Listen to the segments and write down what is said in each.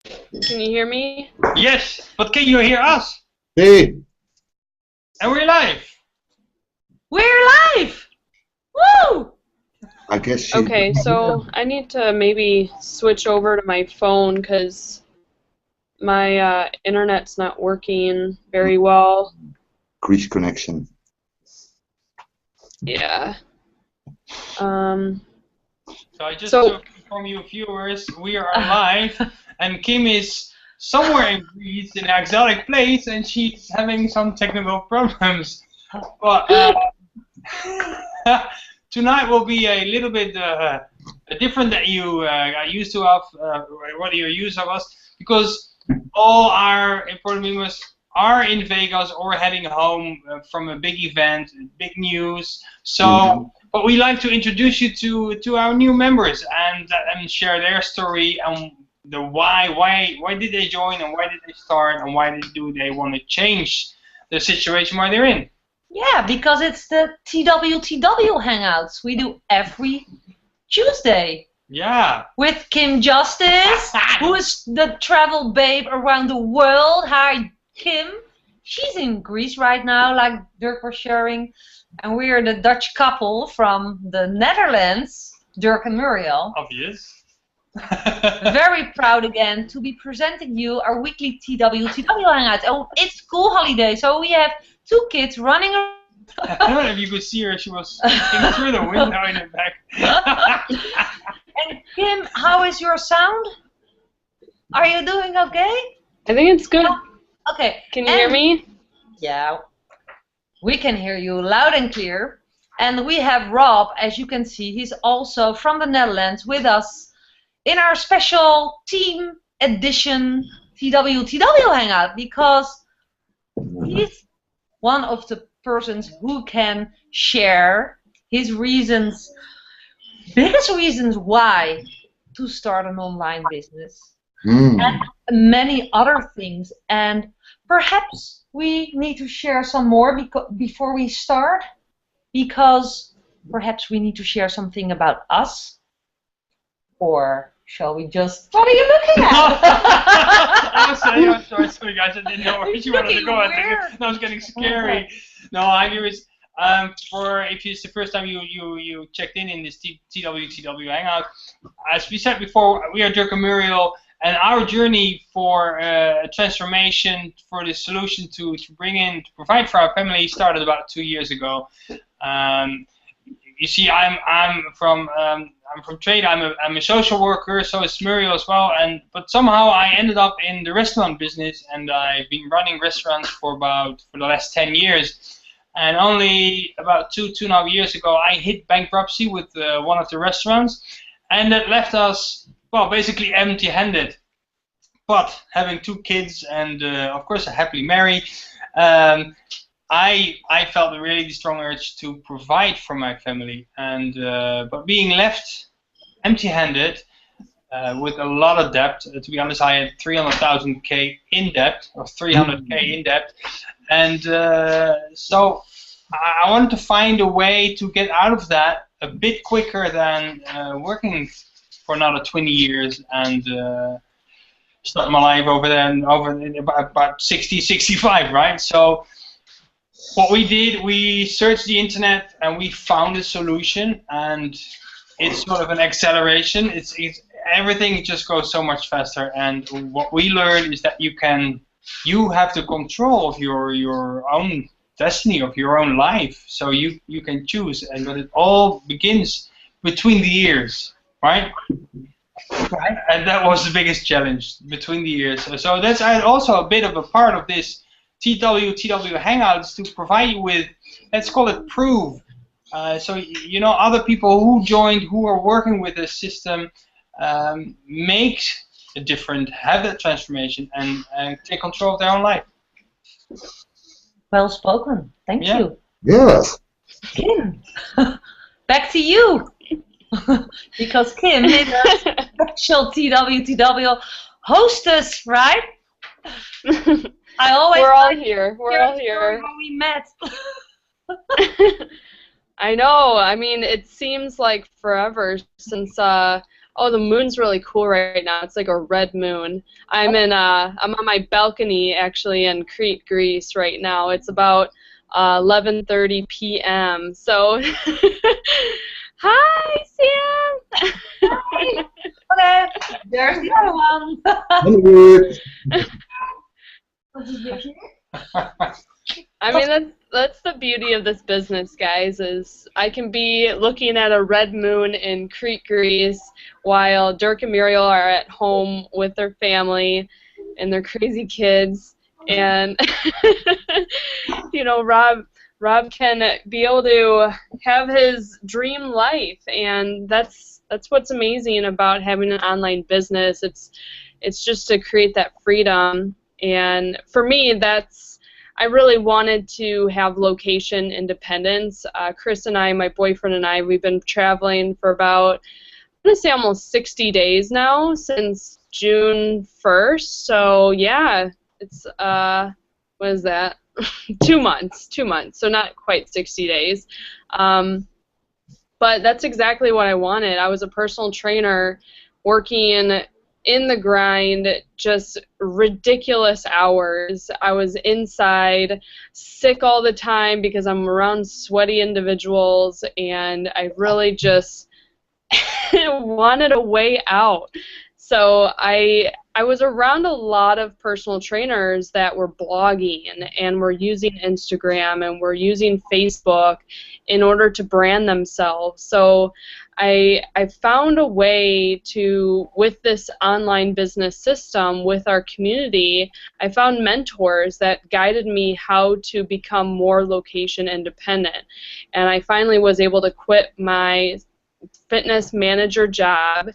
Can you hear me? Yes, but can you hear us? Hey, And we're live. We're live! Woo! I guess she. Okay, so I need to maybe switch over to my phone because my internet's not working very well. Grease connection. Yeah. So I just So- to inform you viewers, we are live, and Kim is somewhere in Greece in an exotic place, and she's having some technical problems. But tonight will be a little bit different that you got used to of what you're used of us, because all our important members are in Vegas or heading home from a big event, big news. So, but we like to introduce you to our new members and share their story and the why did they join and why did they start and why do they want to change the situation where they're in. Yeah, because it's the TWTW Hangouts we do every Tuesday Yeah. with Kim Justice, who is the travel babe around the world. Hi, Kim. She's in Greece right now, like Dirk was sharing, and we are the Dutch couple from the Netherlands, Dirk and Muriel. Obvious. Very proud again to be presenting you our weekly TWTW Hangout. Oh, it's school holiday, so we have two kids running around. I don't know if you could see her, she was peeking through the window in the back. And Kim, how is your sound? Are you doing okay? I think it's good. Okay. Can you hear me? Yeah. We can hear you loud and clear. And we have Rob, as you can see, he's also from the Netherlands with us in our special team edition TWTW Hangout, because he's one of the persons who can share his reasons, biggest reasons why to start an online business and many other things. And perhaps we need to share some more before we start, because perhaps we need to share something about us. Or shall we just... What are you looking at? I'm sorry guys, I didn't know where she wanted to go. No, it's getting scary. No, I was for if it's the first time you checked in this TWTW Hangout. As we said before, we are Dirk and Muriel, and our journey for transformation, for the solution to provide for our family started about 2 years ago. You see, I'm from trade. I'm a social worker, so is Muriel as well. But somehow I ended up in the restaurant business, and I've been running restaurants for the last 10 years. And only about 2.5 years ago, I hit bankruptcy with one of the restaurants, and that left us, well, basically empty-handed. But having 2 kids and of course happily married, I felt a really strong urge to provide for my family, and but being left empty-handed with a lot of debt. To be honest, I had 300,000 in debt, or 300K in debt, and so I wanted to find a way to get out of that a bit quicker than working for another 20 years and start my life over about 60, 65, right? So what we did, we searched the internet and we found a solution, and it's sort of an acceleration. It's everything just goes so much faster, and what we learned is that you have the control of your own destiny, of your own life, so you can choose, and that it all begins between the ears, right? Right. And that was the biggest challenge, between the ears. So that's also a bit of a part of this TWTW Hangouts, to provide you with, let's call it proof. So you know, other people who joined, who are working with this system, make a difference, have that transformation, and take control of their own life. Well spoken. Thank you. Yes. Kim, back to you. Because Kim is a special TWTW hostess, right? I always We're all here. We're all here. How we met. I know. I mean, it seems like forever since Oh, the moon's really cool right now. It's like a red moon. I'm on my balcony actually in Crete, Greece right now. It's about 11:30 p.m. So, hi, Sam. Hi. Okay, there's the other one. I mean, that's the beauty of this business, guys, is I can be looking at a red moon in Crete, Greece, while Dirk and Muriel are at home with their family and their crazy kids, and you know, Rob can be able to have his dream life, and that's what's amazing about having an online business. It's just to create that freedom, and for me, I really wanted to have location independence. Chris and I, my boyfriend and I, we've been traveling for about, I'm going to say almost 60 days now, since June 1st. So yeah, it's, what is that? 2 months, so not quite 60 days. But that's exactly what I wanted. I was a personal trainer working in the grind, just ridiculous hours. I was inside, sick all the time because I'm around sweaty individuals, and I really just wanted a way out. So I was around a lot of personal trainers that were blogging and were using Instagram and were using Facebook in order to brand themselves. So I found a way to, with this online business system, with our community, I found mentors that guided me how to become more location independent. And I finally was able to quit my fitness manager job,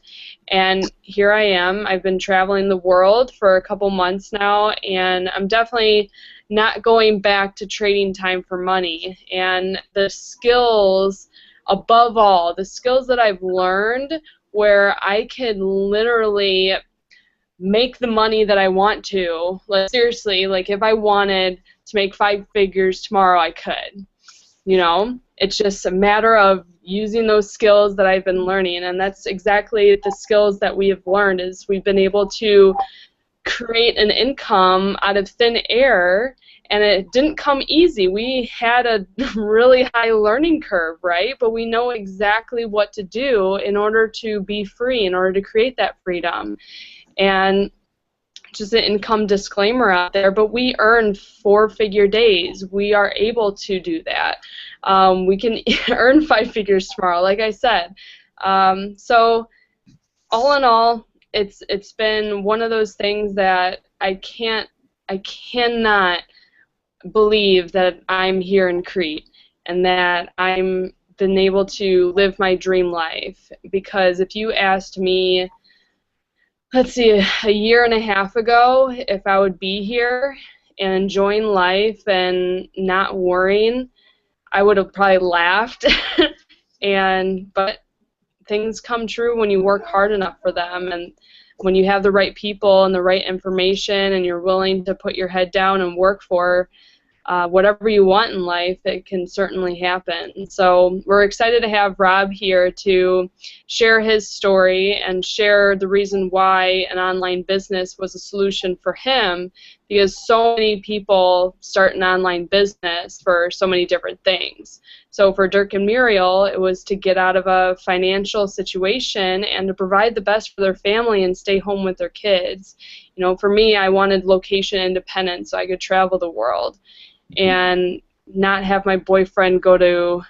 and here I am. I've been traveling the world for a couple months now, and I'm definitely not going back to trading time for money. And the skills, above all, the skills that I've learned where I can literally make the money that I want to. Like, seriously, like if I wanted to make 5 figures tomorrow, I could. You know, it's just a matter of using those skills that I've been learning, and that's exactly the skills that we have learned. Is we've been able to create an income out of thin air, and it didn't come easy. We had a really high learning curve, right? But we know exactly what to do in order to be free, in order to create that freedom. And just an income disclaimer out there, but we earn 4-figure days. We are able to do that. We can earn 5 figures tomorrow, like I said. So all in all, it's been one of those things that I cannot believe that I'm here in Crete and that I'm been able to live my dream life. Because if you asked me, let's see, a year and a half ago, if I would be here and enjoying life and not worrying, I would have probably laughed. But things come true when you work hard enough for them, and when you have the right people and the right information and you're willing to put your head down and work for whatever you want in life, it can certainly happen. So we're excited to have Rob here to share his story and share the reason why an online business was a solution for him, because so many people start an online business for so many different things. So for Dirk and Muriel, it was to get out of a financial situation and to provide the best for their family and stay home with their kids. You know, for me, I wanted location independence so I could travel the world and not have my boyfriend go to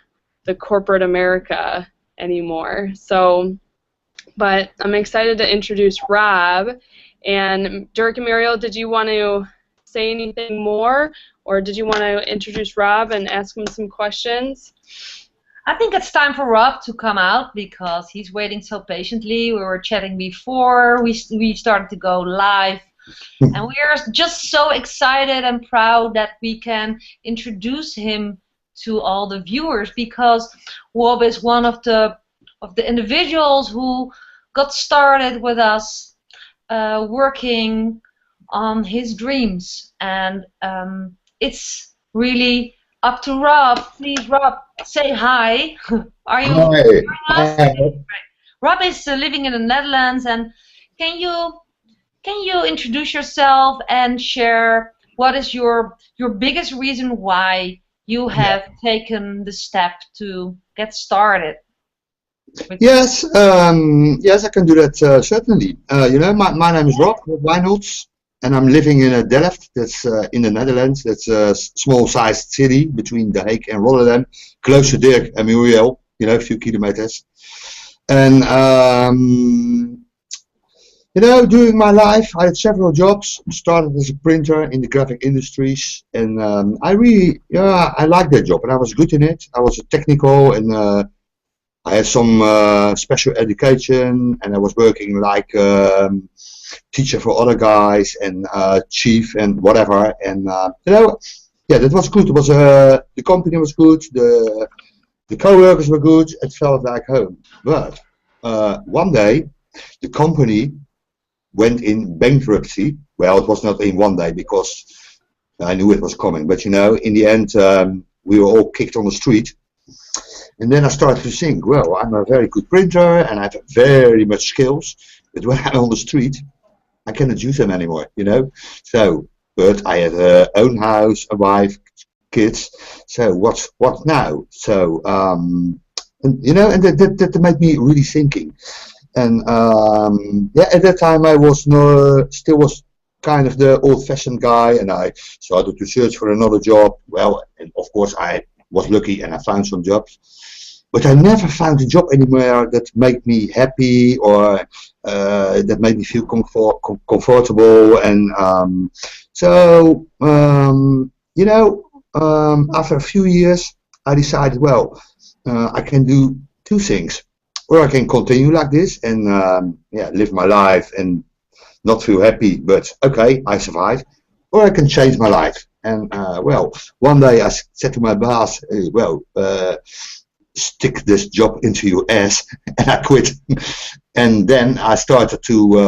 the corporate America anymore. So, but I'm excited to introduce Rob. And Dirk and Muriel, did you want to say anything more, or did you want to introduce Rob and ask him some questions? I think it's time for Rob to come out because he's waiting so patiently. We were chatting before we started to go live. And we are just so excited and proud that we can introduce him to all the viewers, because Rob is one of the individuals who got started with us working on his dreams. And it's really up to Rob. Please, Rob, say hi. Are you Hi. hearing us? Hi. Rob is living in the Netherlands, and can you introduce yourself and share what is your biggest reason why you have taken the step to get started? Yes, yes, I can do that certainly. You know, my name is Rob Wijnolds, and I'm living in Delft. That's in the Netherlands. That's a small-sized city between The Hague and Rotterdam, close to Dirk and Muriel. You know, a few kilometers. And you know, during my life, I had several jobs. Started as a printer in the graphic industries, and I really, I liked that job, and I was good in it. I was a technical, and I had some special education, and I was working like teacher for other guys, and chief and whatever. And you know, yeah, that was good. It was the company was good. The co-workers were good. It felt like home. But one day, the company went in bankruptcy. Well, it was not in one day because I knew it was coming. But you know, in the end, we were all kicked on the street. And then I started to think, well, I'm a very good printer and I have very much skills. But when I'm on the street, I cannot use them anymore, you know. So, but I had a own house, a wife, kids. So what now? So, and, you know, and that made me really thinking. And yeah, at that time I was still was kind of the old-fashioned guy, and I started to search for another job. Well, and of course I was lucky and I found some jobs, but I never found a job anywhere that made me happy or that made me feel comfortable. And so you know, after a few years, I decided, well, I can do two things. Or I can continue like this and yeah, live my life and not feel happy, but okay, I survive. Or I can change my life. And well, one day I said to my boss, well, stick this job into your ass, and I quit. And then I started to,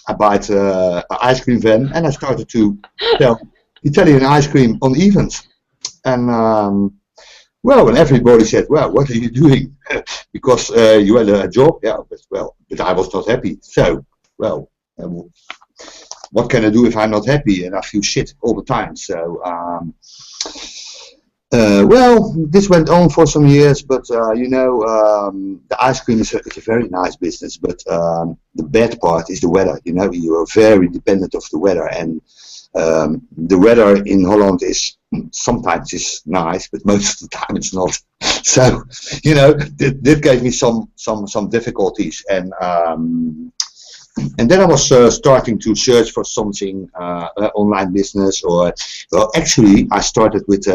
I bought an ice cream van, and I started to sell Italian ice cream on events. And well, and everybody said, well, what are you doing? Because you had a job, yeah, but I was not happy. So, well, what can I do if I'm not happy and I feel shit all the time? So, well, this went on for some years, but you know, the ice cream is a very nice business, but the bad part is the weather. You know, you are very dependent of the weather, and the weather in Holland is sometimes is nice, but most of the time it's not. So, you know, that gave me some difficulties, and then I was starting to search for something, online business, or well, actually I started with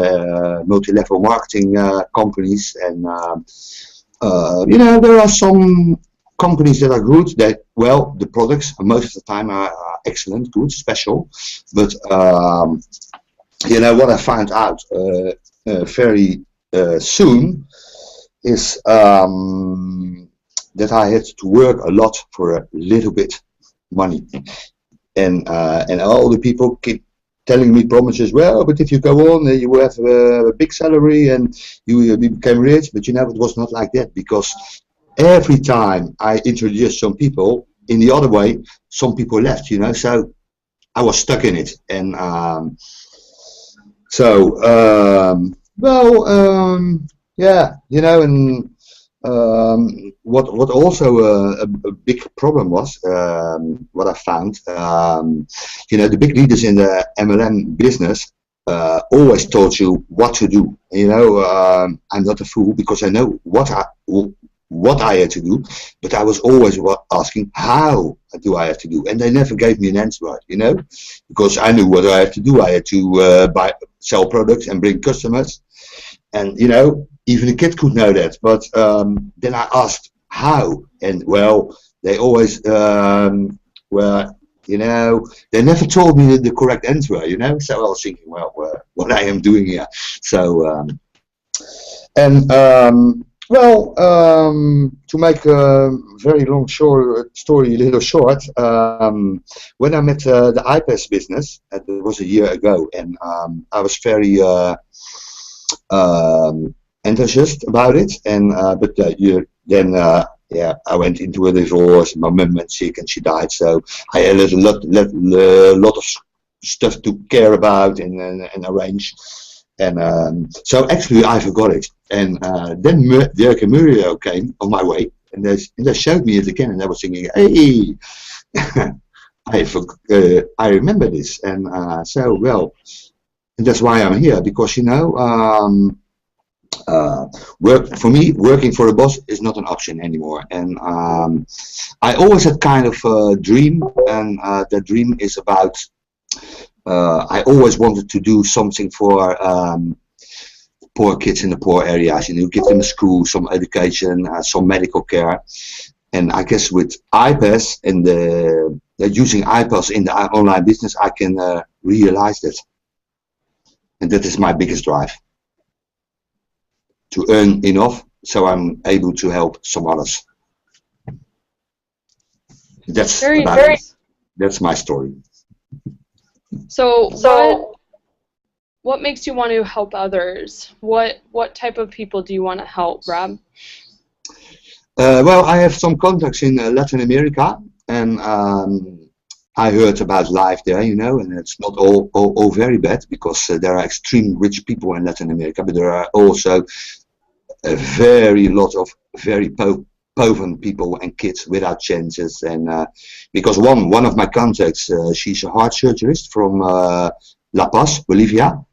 multi-level marketing companies, and you know, there are some companies that are good, that, well, the products most of the time are excellent, good, special, but you know, what I found out very soon is that I had to work a lot for a little bit money, and all the people keep telling me promises. Well, but if you go on, you will have a big salary and you become rich. But you know, it was not like that, because every time I introduced some people in the other way, some people left. You know, so I was stuck in it, and so well, yeah, you know, and what also a big problem was, what I found, you know, the big leaders in the MLM business always told you what to do. You know, I'm not a fool, because I know what I had to do, but I was always asking, how do I have to do? And they never gave me an answer, you know, because I knew what I had to do. I had to sell products and bring customers, and you know, even a kid could know that. But then I asked how, and well, they always were, you know, they never told me the correct answer, you know. So I was thinking, well, what I am doing here. So well, to make a very long story a little short, when I met the iPads business, it was a year ago, and I was very enthusiastic about it, and but then yeah, I went into a divorce. My mum went sick and she died, so I had a lot of stuff to care about and arrange. And so actually I forgot it. And then Dirk and Muriel came on my way, and they showed me it again, and I was thinking, hey, I remember this, and so well, and that's why I'm here, because you know. For me, working for a boss is not an option anymore, and I always had kind of a dream, and that dream is about I always wanted to do something for poor kids in the poor areas, you know, give them a school, some education, some medical care. And I guess with iPass and using iPass in the online business, I can realize that, and that is my biggest drive, to earn enough so I'm able to help some others. That's that's my story. So what makes you want to help others? What type of people do you want to help, Rob? Well, I have some contacts in Latin America, and I heard about life there, you know, and it's not all very bad, because there are extreme rich people in Latin America, but there are also a very lot of very poor people and kids without chances. And because one of my contacts, she's a heart surgeonist from La Paz, Bolivia,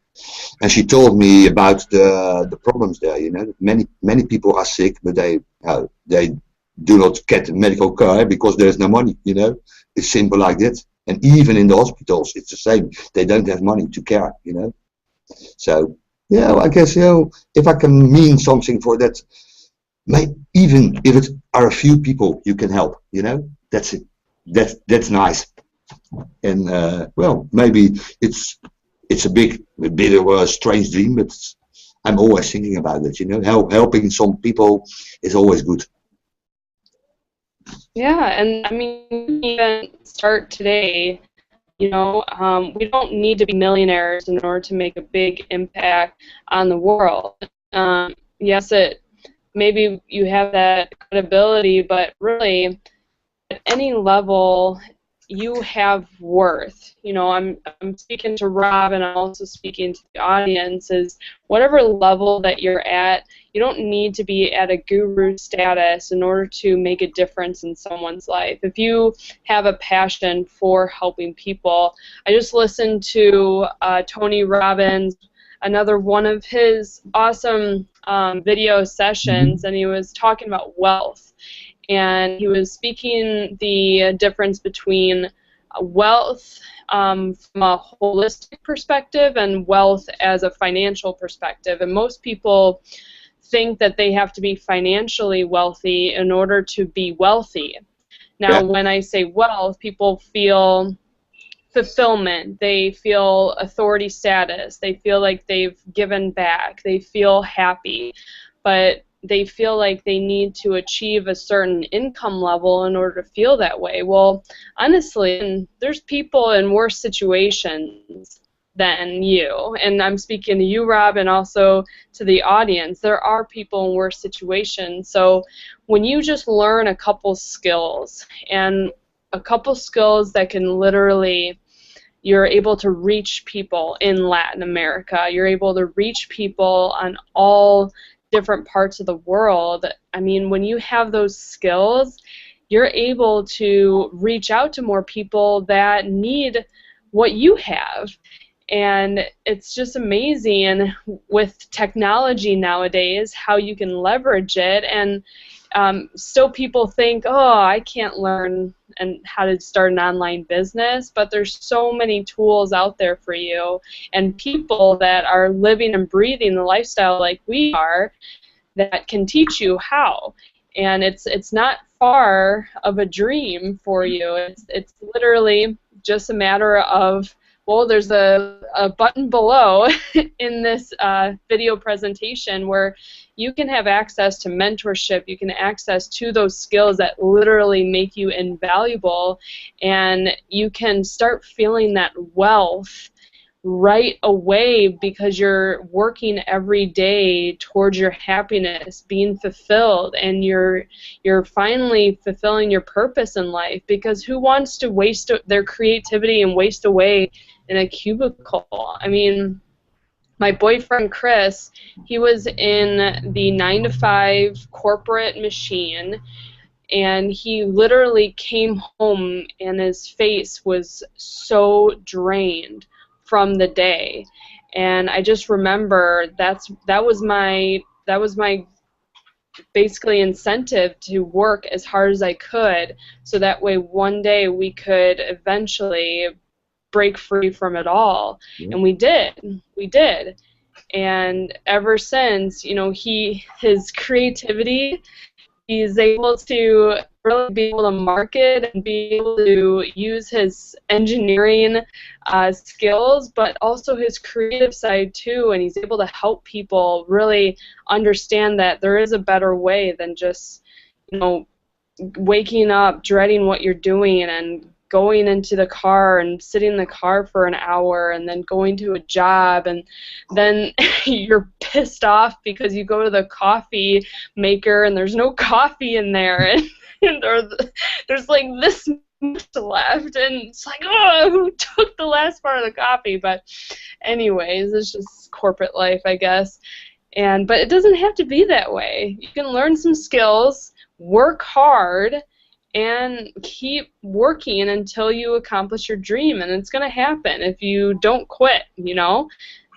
and she told me about the problems there. You know, many people are sick, but they do not get medical care because there's no money. You know, it's simple like that. And even in the hospitals, it's the same. They don't have money to care. You know, so yeah, I guess, you know, if I can mean something for that, even if it are a few people you can help, you know, that's it. That's nice. And well, maybe it's a bit of a strange dream, but I'm always thinking about it. You know, helping some people is always good. Yeah, and I mean, even start today. You know, we don't need to be millionaires in order to make a big impact on the world. Yes, maybe you have that credibility, but really, at any level, you have worth. You know, I'm speaking to Rob, and I'm also speaking to the audience, is whatever level that you're at, you don't need to be at a guru status in order to make a difference in someone's life. If you have a passion for helping people, I just listened to Tony Robbins, another one of his awesome video sessions, and he was talking about wealth. And he was speaking the difference between wealth from a holistic perspective and wealth as a financial perspective. And most people think that they have to be financially wealthy in order to be wealthy. Now, when I say wealth, people feel fulfillment, they feel authority status, they feel like they've given back, they feel happy, but they feel like they need to achieve a certain income level in order to feel that way. Well, honestly, there's people in worse situations than you, and I'm speaking to you, Rob, and also to the audience. There are people in worse situations. So when you just learn a couple skills, and a couple skills that can literally, you're able to reach people in Latin America, you're able to reach people on all different parts of the world. I mean, when you have those skills, you're able to reach out to more people that need what you have. And it's just amazing with technology nowadays how you can leverage it. And still people think, oh, I can't learn and how to start an online business, but there's so many tools out there for you, and people that are living and breathing the lifestyle like we are that can teach you how. And it's not far of a dream for you. It's literally just a matter of, well, there's a button below in this video presentation where you can have access to mentorship, you can access to those skills that literally make you invaluable, and you can start feeling that wealth right away because you're working every day towards your happiness, being fulfilled, and you're finally fulfilling your purpose in life. Because who wants to waste their creativity and waste away in a cubicle? I mean, my boyfriend Chris, he was in the 9 to 5 corporate machine, and he literally came home and his face was so drained from the day. And I just remember that was my basically incentive to work as hard as I could, so that way one day we could eventually break free from it all. And we did. And ever since, you know, his creativity, he's able to really be able to market and be able to use his engineering skills, but also his creative side too, and he's able to help people really understand that there is a better way than just, you know, waking up dreading what you're doing and going into the car and sitting in the car for an hour and then going to a job, and then you're pissed off because you go to the coffee maker and there's no coffee in there, and there's like this much left, and it's like, oh, who took the last part of the coffee? But anyways, it's just corporate life, I guess. But it doesn't have to be that way. You can learn some skills, work hard, and keep working until you accomplish your dream, and it's gonna happen if you don't quit, you know.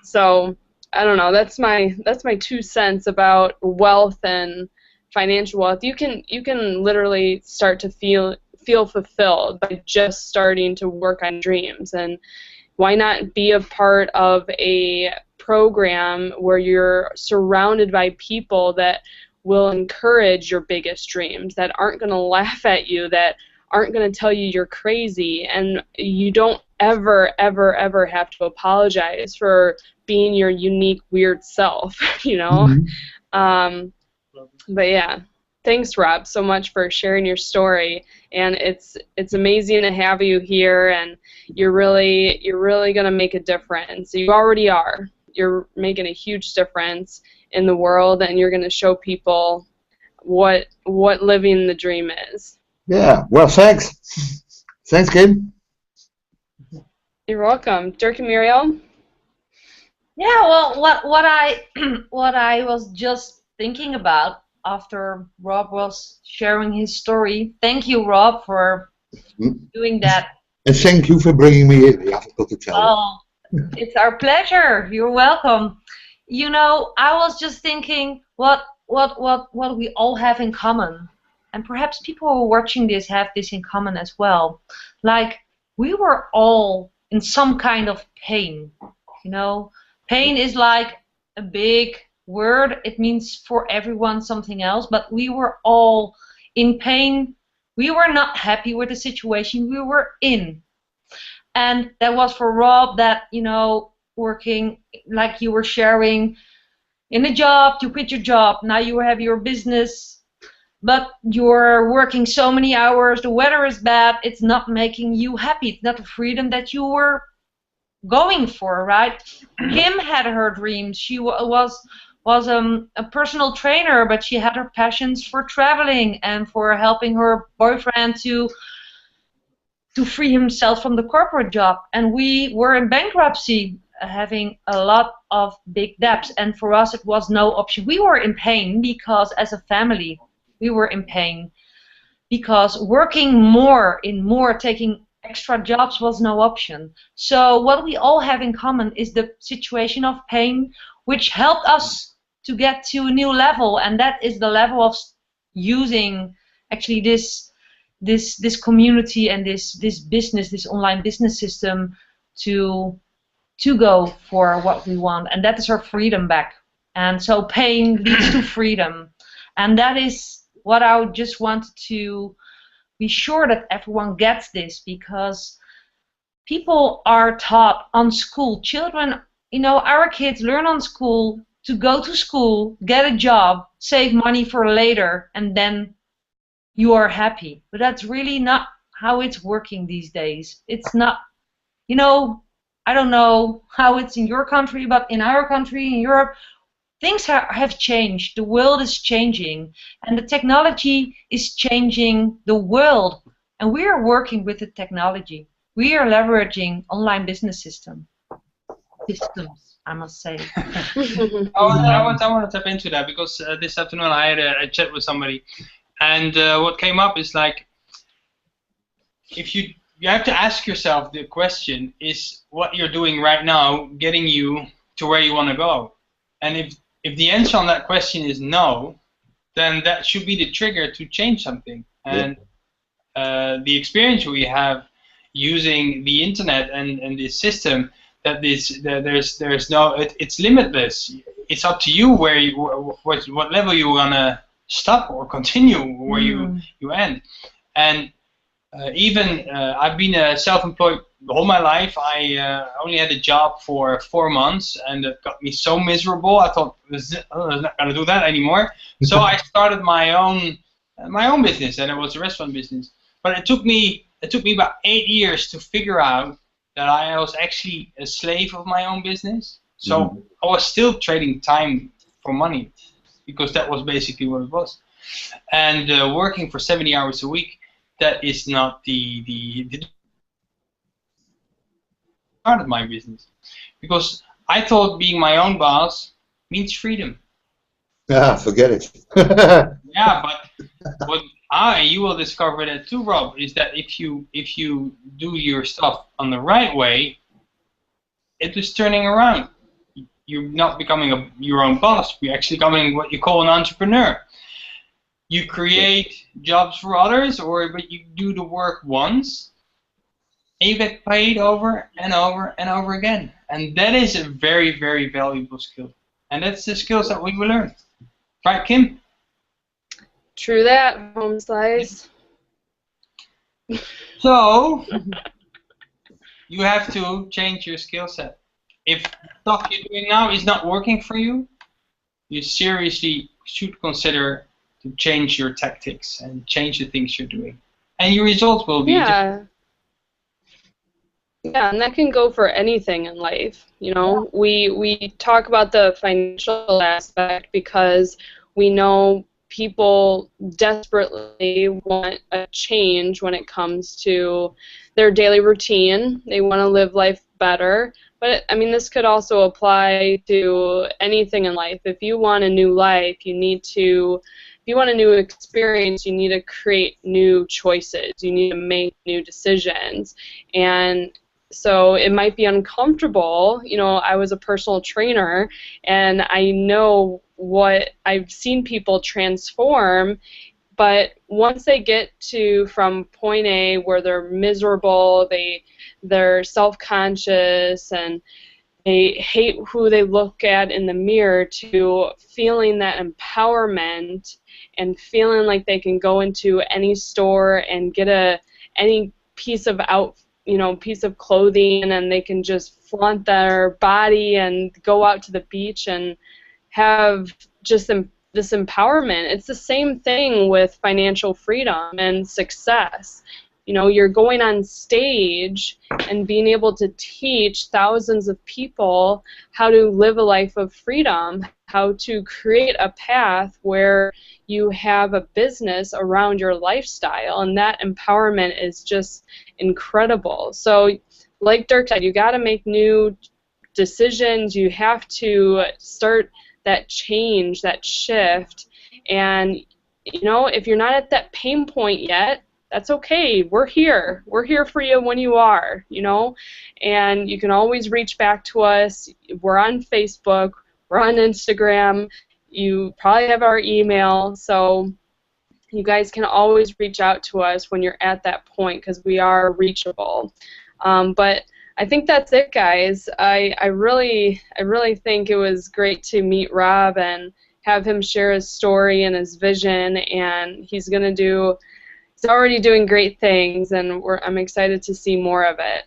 So I don't know. That's my 2 cents about wealth and financial wealth. You can literally start to feel fulfilled by just starting to work on dreams. And why not be a part of a program where you're surrounded by people that will encourage your biggest dreams, that aren't going to laugh at you, that aren't going to tell you you're crazy, and you don't ever have to apologize for being your unique, weird self, you know? But yeah, thanks, Rob, so much for sharing your story, and it's amazing to have you here, and you're really going to make a difference. You already are. You're making a huge difference in the world, and you're going to show people what living the dream is. Yeah, well, thanks. Thanks, Kim. You're welcome. Dirk and Muriel? Yeah, well, what I what I was just thinking about after Rob was sharing his story. Thank you, Rob, for doing that. And thank you for bringing me in. I forgot to tell you. Oh, it's our pleasure. You're welcome. You know, I was just thinking what we all have in common, and perhaps people who are watching this have this in common as well. Like, we were all in some kind of pain. You know, pain is like a big word. It means for everyone something else, but we were all in pain. We were not happy with the situation we were in. And that was for Rob, that, you know, working, like you were sharing, in a job, you quit your job, now you have your business, but you're working so many hours, the weather is bad, it's not making you happy, it's not the freedom that you were going for, right? Kim had her dreams. She was a personal trainer, but she had her passions for traveling and for helping her boyfriend to free himself from the corporate job. And we were in bankruptcy, having a lot of big debts, and for us it was no option. We were in pain because as a family we were in pain because working more, taking extra jobs was no option. So what we all have in common is the situation of pain, which helped us to get to a new level, and that is the level of using actually this community and this business, this online business system to go for what we want, and that is our freedom back. And so pain leads to freedom, and that is what I just wanted to be sure that everyone gets this, because people are taught on school, children, you know, our kids learn on school to go to school, get a job, save money for later, and then you are happy. But that's really not how it's working these days. It's not, you know, I don't know how it's in your country, but in our country, in Europe, things have changed. The world is changing, and the technology is changing the world. And we are working with the technology. We are leveraging online business systems, I must say. I want to tap into that because this afternoon I had a chat with somebody, and what came up is like, if you have to ask yourself the question: is what you're doing right now getting you to where you want to go? And if the answer on that question is no, then that should be the trigger to change something. And the experience we have using the internet and this system, that there's no, it's limitless. It's up to you where what level you wanna stop or continue, where you end. And even I've been self-employed all my life. I only had a job for 4 months, and it got me so miserable. I thought, I'm not gonna do that anymore. So I started my own business, and it was a restaurant business. But it took me about 8 years to figure out that I was actually a slave of my own business. So I was still trading time for money, because that was basically what it was. And working for 70 hours a week, that is not the part of my business. Because I thought being my own boss means freedom. Yeah, forget it. Yeah, but what you will discover that too, Rob, is that if you do your stuff on the right way, it is turning around. You're not becoming your own boss. You're actually becoming what you call an entrepreneur. You create jobs for others, but you do the work once, and you get paid over and over and over again. And that is a very, very valuable skill. And that's the skills that we will learn. Right, Kim? True that, home slice. So, you have to change your skill set. If stuff you're doing now is not working for you, you seriously should consider to change your tactics and change the things you're doing. And your results will be different. Yeah, and that can go for anything in life. You know, we talk about the financial aspect because we know people desperately want a change when it comes to their daily routine. They want to live life better. But, I mean, this could also apply to anything in life. If you want a new life, if you want a new experience, you need to create new choices. You need to make new decisions. And so it might be uncomfortable. You know, I was a personal trainer, and I know what I've seen people transform, but once they get from point A where they're miserable, they're self-conscious, and they hate who they look at in the mirror, to feeling that empowerment and feeling like they can go into any store and get any piece of piece of clothing, and they can just flaunt their body and go out to the beach and have just this empowerment. It's the same thing with financial freedom and success. You know, you're going on stage and being able to teach thousands of people how to live a life of freedom, how to create a path where you have a business around your lifestyle, and that empowerment is just incredible. So, like Dirk said, you got to make new decisions. You have to start that change, that shift, and you know, if you're not at that pain point yet, that's okay. We're here. We're here for you when you are, you know, and you can always reach back to us. We're on Facebook. We're on Instagram. You probably have our email, so you guys can always reach out to us when you're at that point, because we are reachable. But I think that's it, guys. I really think it was great to meet Rob and have him share his story and his vision, and he's already doing great things, and I'm excited to see more of it.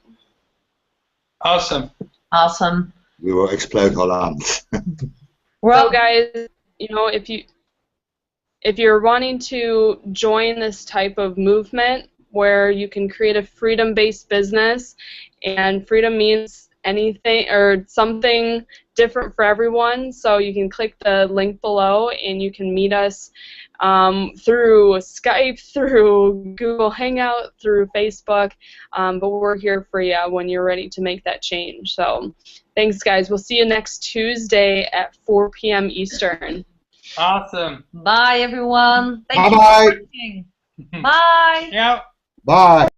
Awesome. Awesome. We will explode Holland. So, guys, you know, if you're wanting to join this type of movement where you can create a freedom-based business, and freedom means anything or something different for everyone. So you can click the link below and you can meet us through Skype, through Google Hangout, through Facebook, but we're here for you when you're ready to make that change. So thanks, guys. We'll see you next Tuesday at 4 p.m. Eastern. Awesome. Bye, everyone. Thank Bye-bye. you for watching. Bye. Yeah. Bye.